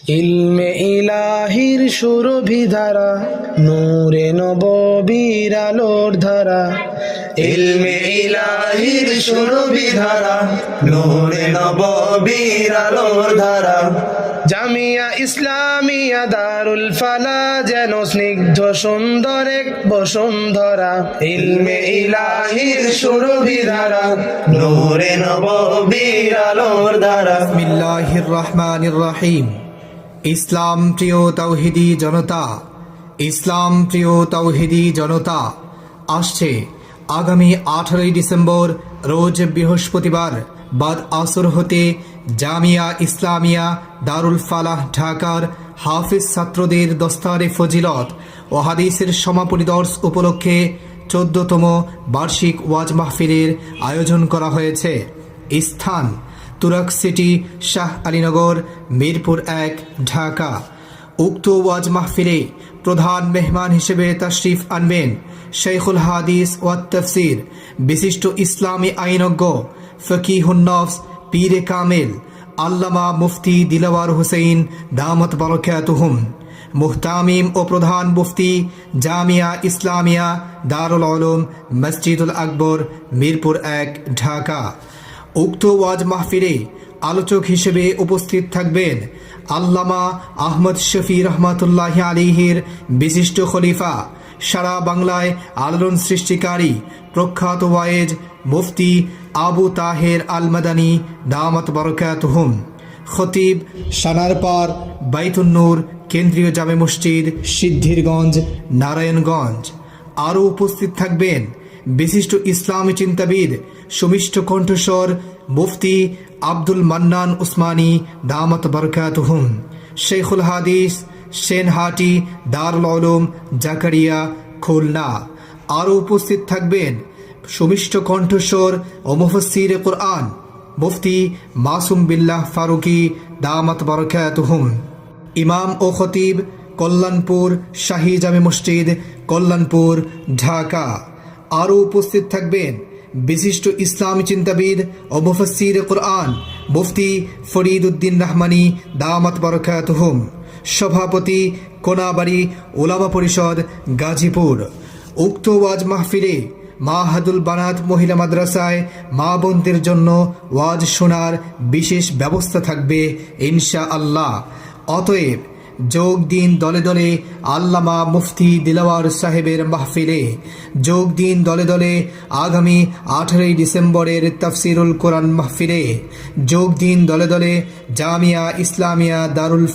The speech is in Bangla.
ইলমে ইলাহির সুরভিধারা, নূরে নববীর আলোর ধারা। ইলমে ইলাহির সুরভিধারা, নূরে নববীর আলোর ধারা। জামিয়া ইসলামিয়া দারুল ফালা যেন স্নিগ্ধ সুন্দর এক বসুন্ধরা। ইলমে ইলাহির সুরভিধারা, নূরে নববীর আলোর ধারা। বিসমিল্লাহির রহমানির রহিম। ইসলাম প্রিয় তাওহিদি জনতা, ইসলাম প্রিয় তাওহিদি জনতা, আসছে আগামী 18 ডিসেম্বর রোজ বৃহস্পতিবার বাদ আসর হতে জামিয়া ইসলামিয়া দারুল ফালাহ ঢাকার হাফিজ ছাত্রদের দস্তারে ফজিলত ও হাদিসের সমাপনী দর্শ উপলক্ষে 14তম বার্ষিক ওয়াজ মাহফিলের আয়োজন করা হয়েছে। স্থান তুরাক সিটি, শাহ আলীনগর, মিরপুর 1, ঢাকা। উক্ত ওয়াজ মাহফিলে প্রধান মেহমান হিসেবে তাশরিফ আনবেন শেখুল হাদিস ওয়াত তাফসির বিশিষ্ট ইসলামী আইনজ্ঞ ফকিহুন নফস পীরে কামেল আল্লামা মুফতি দিলওয়ার হোসেন দামত বারাকাতুহুম। মুহতামিম ও প্রধান মুফতি জামিয়া ইসলামিয়া দারুল উলুম মসজিদুল আকবর, মিরপুর 1, ঢাকা। উক্ত ওয়াজ মাহফিলে আলোচক হিসেবে উপস্থিত থাকবেন আল্লামা আহমদ শফি রহমাতুল্লাহি আলাইহির বিশিষ্ট খলিফা, সারা বাংলায় আলোড়ন সৃষ্টিকারী প্রখ্যাত ওয়াইজ মুফতি আবু তাহের আল মাদানী দামাত বারাকাতুহুম। খতিব সানারপাড় বাইতুন নূর কেন্দ্রীয় জামে মসজিদ, সিদ্ধিরগঞ্জ, নারায়ণগঞ্জ। আরও উপস্থিত থাকবেন বিশিষ্ট ইসলামী চিন্তাবিদ, সুমিষ্ট কণ্ঠস্বর মুফতি আব্দুল মান্নান উসমানী দামাত বারাকাতুহুম, শেখুল হাদিস সেনহাটি দারুল উলুম জাকারিয়া, খুলনা। আরও উপস্থিত থাকবেন সুমিষ্ট কণ্ঠস্বর ও মুফাসসিরে কুরআন মুফতি মাসুম বিল্লাহ ফারুকি দামাত বারাকাতুহুম। ইমাম ও খতিব কল্যাণপুর শাহী জামে মসজিদ, কল্যাণপুর, ঢাকা। আরও উপস্থিত থাকবেন বিশিষ্ট ইসলামী চিন্তাবিদ ও মুফাসসিরে কুরআন মুফতি ফরিদ উদ্দিন রহমানী দামাত বারাকাতুহুম। সভাপতি কোনাবাড়ি উলামা পরিষদ, গাজীপুর। উক্ত ওয়াজ মাহফিলে মাহাদুল বানাত মহিলা মাদ্রাসায় মা বোনদের জন্য ওয়াজ শোনার বিশেষ ব্যবস্থা থাকবে ইনশাআল্লাহ। অতএব যোগ দিন দলে দলে আল্লামা মুফতি দিলওয়ার সাহেবের মাহফিলে, যোগ দিন দলে দলে আগামী 18 ডিসেম্বরের তাফসিরুল কোরআন মাহফিলে, যোগ দিন দলে দলে জামিয়া ইসলামিয়া দারুল